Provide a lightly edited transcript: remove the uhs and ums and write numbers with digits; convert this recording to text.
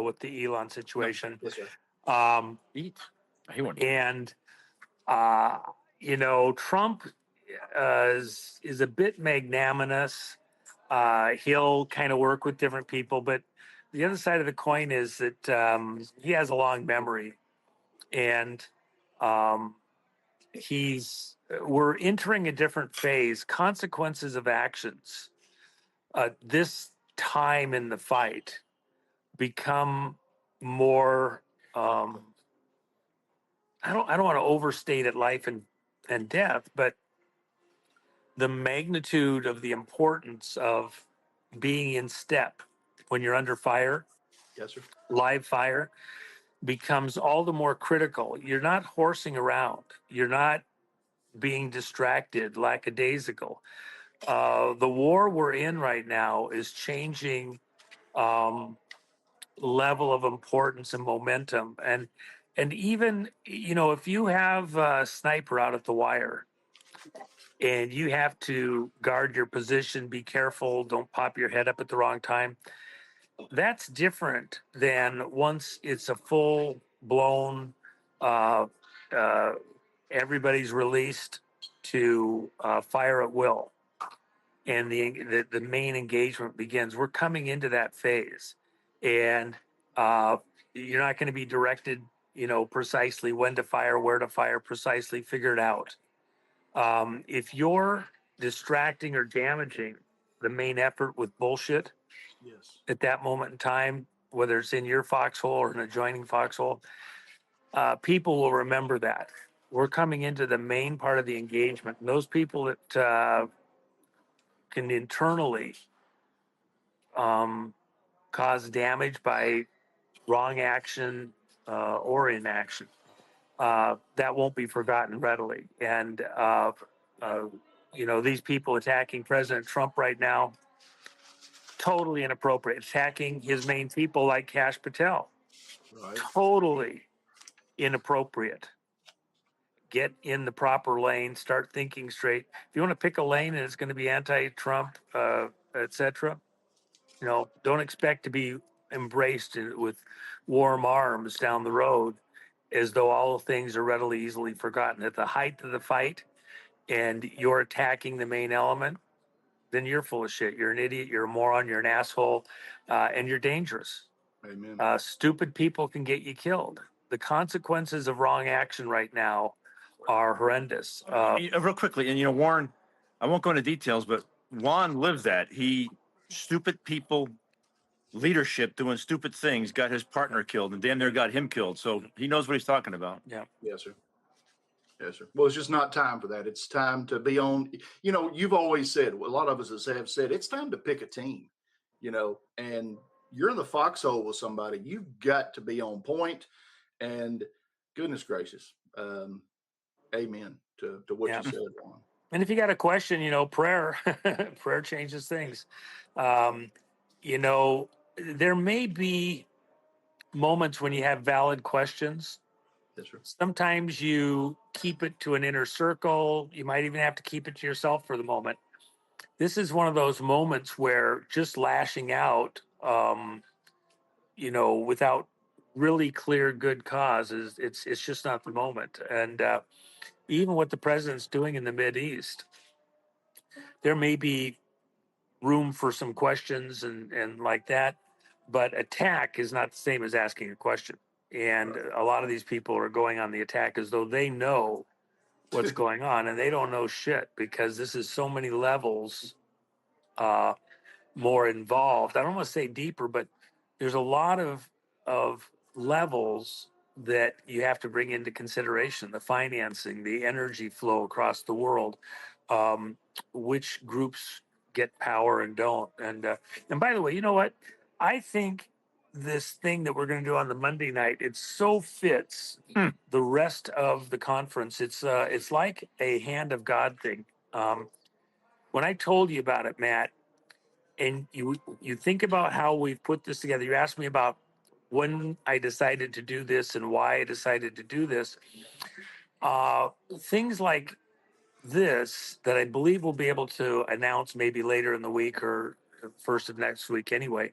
with the Elon situation. Yes, sir. He won. And Trump is a bit magnanimous. He'll kind of work with different people, but the other side of the coin is that he has a long memory, and we're entering a different phase. Consequences of actions. This time in the fight become more. I don't want to overstate it, life and death, but the magnitude of the importance of being in step when you're under fire, Yes, sir. live fire, becomes all the more critical. You're not horsing around. You're not being distracted lackadaisical. The war we're in right now is changing level of importance and momentum. And even, if you have a sniper out at the wire, and you have to guard your position, be careful, don't pop your head up at the wrong time. That's different than once it's a full blown, uh, uh, everybody's released to fire at will, and the main engagement begins. We're coming into that phase, and you're not going to be directed, precisely when to fire, where to fire, precisely figured out. If you're distracting or damaging the main effort with bullshit Yes. at that moment in time, whether it's in your foxhole or an adjoining foxhole, people will remember that. We're coming into the main part of the engagement. And those people that can internally cause damage by wrong action or inaction, that won't be forgotten readily. And these people attacking President Trump right now, totally inappropriate. Attacking his main people like Kash Patel, Right. totally inappropriate. Get in the proper lane. Start thinking straight. If you want to pick a lane and it's going to be anti-Trump, etc., don't expect to be embraced with warm arms down the road, as though all things are readily, easily forgotten. At the height of the fight, and you're attacking the main element, then you're full of shit. You're an idiot. You're a moron. You're an asshole, and you're dangerous. Amen. Stupid people can get you killed. The consequences of wrong action right now are horrendous. Real quickly, and Warren, I won't go into details, but Juan lives that. Stupid people, leadership, doing stupid things, got his partner killed, and damn near got him killed. So he knows what he's talking about. Yeah. Yes, sir. Yes, sir. Well, it's just not time for that. It's time to be on. You've always said, a lot of us have said, it's time to pick a team, and you're in the foxhole with somebody. You've got to be on point. And goodness gracious, amen to what you said, Juan. And if you got a question, prayer, prayer changes things. There may be moments when you have valid questions. Yes, sir. Sometimes you keep it to an inner circle. You might even have to keep it to yourself for the moment. This is one of those moments where just lashing out, without really clear good cause it's just not the moment. And even what the president's doing in the Mideast, there may be room for some questions and like that, but attack is not the same as asking a question. And a lot of these people are going on the attack as though they know what's going on, and they don't know shit, because this is so many levels more involved. I don't want to say deeper, but there's a lot of levels that you have to bring into consideration: the financing, the energy flow across the world, which groups get power and don't. And by the way, you know what? I think this thing that we're going to do on the Monday night, it so fits the rest of the conference. It's like a hand of God thing. When I told you about it, Matt, and you think about how we've put this together. You asked me about when I decided to do this and why I decided to do this. Things like this that I believe we'll be able to announce maybe later in the week or first of next week anyway.